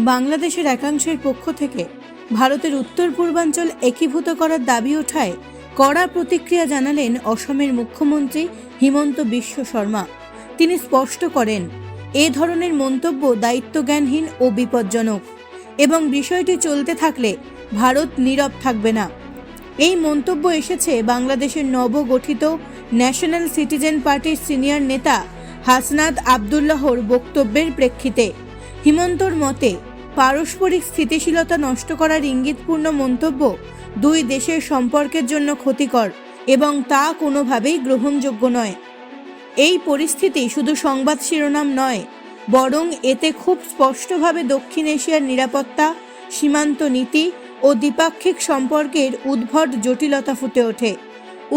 বাংলাদেশের একাংশের পক্ষ থেকে ভারতের উত্তর পূর্বাঞ্চল একীভূত করার দাবি ওঠায় কড়া প্রতিক্রিয়া জানালেন অসমের মুখ্যমন্ত্রী হিমন্ত বিশ্ব শর্মা। তিনি স্পষ্ট করেন, এ ধরনের মন্তব্য দায়িত্বজ্ঞানহীন ও বিপজ্জনক এবং বিষয়টি চলতে থাকলে ভারত নীরব থাকবে না। এই মন্তব্য এসেছে বাংলাদেশের নবগঠিত ন্যাশনাল সিটিজেন পার্টির সিনিয়র নেতা হাসনাত আবদুল্লাহর বক্তব্যের প্রেক্ষিতে। হিমন্তর মতে, পারস্পরিক স্থিতিশীলতা নষ্ট করার ইঙ্গিতপূর্ণ মন্তব্য দুই দেশের সম্পর্কের জন্য ক্ষতিকর এবং তা কোনোভাবেই গ্রহণযোগ্য নয়। এই পরিস্থিতি শুধু সংবাদ শিরোনাম নয়, বরং এতে খুব স্পষ্টভাবে দক্ষিণ এশিয়ার নিরাপত্তা, সীমান্ত নীতি ও দ্বিপাক্ষিক সম্পর্কের উদ্ভট জটিলতা ফুটে ওঠে।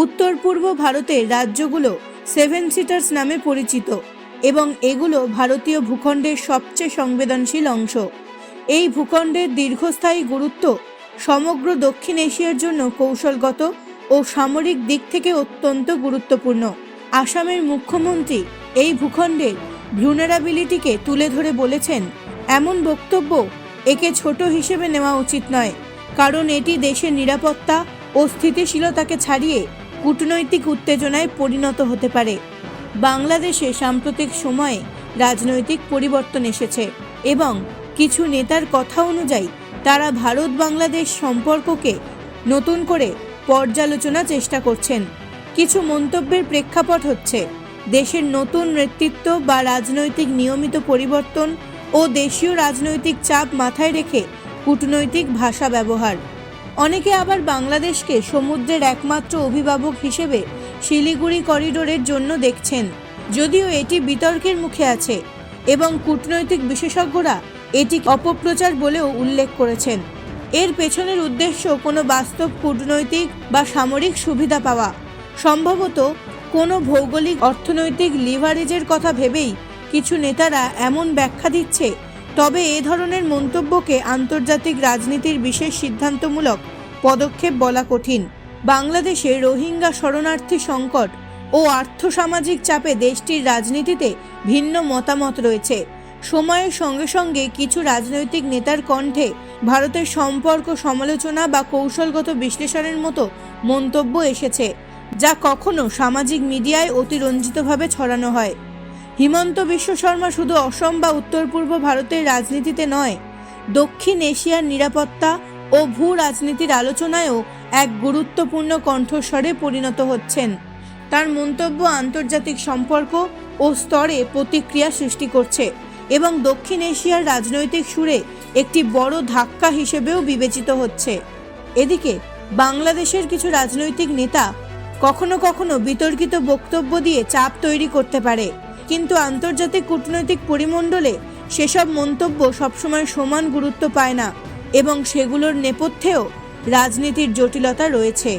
উত্তর পূর্ব ভারতের রাজ্যগুলো 7 সিটার্স নামে পরিচিত এবং এগুলো ভারতীয় ভূখণ্ডের সবচেয়ে সংবেদনশীল অংশ। এই ভূখণ্ডের দীর্ঘস্থায়ী গুরুত্ব সমগ্র দক্ষিণ এশিয়ার জন্য কৌশলগত ও সামরিক দিক থেকে অত্যন্ত গুরুত্বপূর্ণ। আসামের মুখ্যমন্ত্রী এই ভূখণ্ডের ভুলনারাবিলিটিকে তুলে ধরে বলেছেন, এমন বক্তব্য একে ছোট হিসেবে নেওয়া উচিত নয়, কারণ এটি দেশের নিরাপত্তা ও স্থিতিশীলতাকে ছাড়িয়ে কূটনৈতিক উত্তেজনায় পরিণত হতে পারে। বাংলাদেশে সাম্প্রতিক সময়ে রাজনৈতিক পরিবর্তন এসেছে এবং কিছু নেতার কথা অনুযায়ী তারা ভারত বাংলাদেশ সম্পর্ককে নতুন করে পর্যালোচনার চেষ্টা করছেন। কিছু মন্তব্যের প্রেক্ষাপট হচ্ছে দেশের নতুন নেতৃত্ব বা রাজনৈতিক নিয়মিত পরিবর্তন ও দেশীয় রাজনৈতিক চাপ মাথায় রেখে কূটনৈতিক ভাষা ব্যবহার। অনেকে আবার বাংলাদেশকে সমুদ্রের একমাত্র অভিভাবক হিসেবে শিলিগুড়ি করিডোরের জন্য দেখছেন, যদিও এটি বিতর্কের মুখে আছে এবং কূটনৈতিক বিশেষজ্ঞরা এটি অপপ্রচার বলেও উল্লেখ করেছেন। এর পেছনের উদ্দেশ্য কোনো বাস্তব কূটনৈতিক বা সামরিক সুবিধা পাওয়া, সম্ভবত কোনো ভৌগোলিক অর্থনৈতিক লিভারেজের কথা ভেবেই কিছু নেতারা এমন ব্যাখ্যা দিচ্ছে। তবে এ ধরনের মন্তব্যকে আন্তর্জাতিক রাজনীতির বিশেষ সিদ্ধান্তমূলক পদক্ষেপ বলা কঠিন। বাংলাদেশে রোহিঙ্গা শরণার্থী সংকট ও আর্থসামাজিক চাপে দেশটির রাজনীতিতে ভিন্ন মতামত রয়েছে। সময়ের সঙ্গে সঙ্গে কিছু রাজনৈতিক নেতার কণ্ঠে ভারতের সম্পর্ক সমালোচনা বা কৌশলগত বিশ্লেষণের মতো মন্তব্য এসেছে, যা কখনো সামাজিক মিডিয়ায় অতিরঞ্জিতভাবে ছড়ানো হয়। হিমন্ত বিশ্ব শর্মা শুধু অসম বা উত্তর পূর্ব ভারতের রাজনীতিতে নয়, দক্ষিণ এশিয়ার নিরাপত্তা ও ভূ রাজনীতির আলোচনায়ও এক গুরুত্বপূর্ণ কণ্ঠস্বরে পরিণত হচ্ছেন। তার মন্তব্য আন্তর্জাতিক সম্পর্ক ও স্তরে প্রতিক্রিয়া সৃষ্টি করছে এবং দক্ষিণ এশিয়ার রাজনৈতিক সুরে একটি বড় ধাক্কা হিসেবেও বিবেচিত হচ্ছে। এদিকে বাংলাদেশের কিছু রাজনৈতিক নেতা কখনো কখনো বিতর্কিত বক্তব্য দিয়ে চাপ তৈরি করতে পারে, কিন্তু আন্তর্জাতিক কূটনৈতিক পরিমণ্ডলে সেসব মন্তব্য সবসময় সমান গুরুত্ব পায় না এবং সেগুলোর নেপথ্যেও রাজনীতির জটিলতা রয়েছে।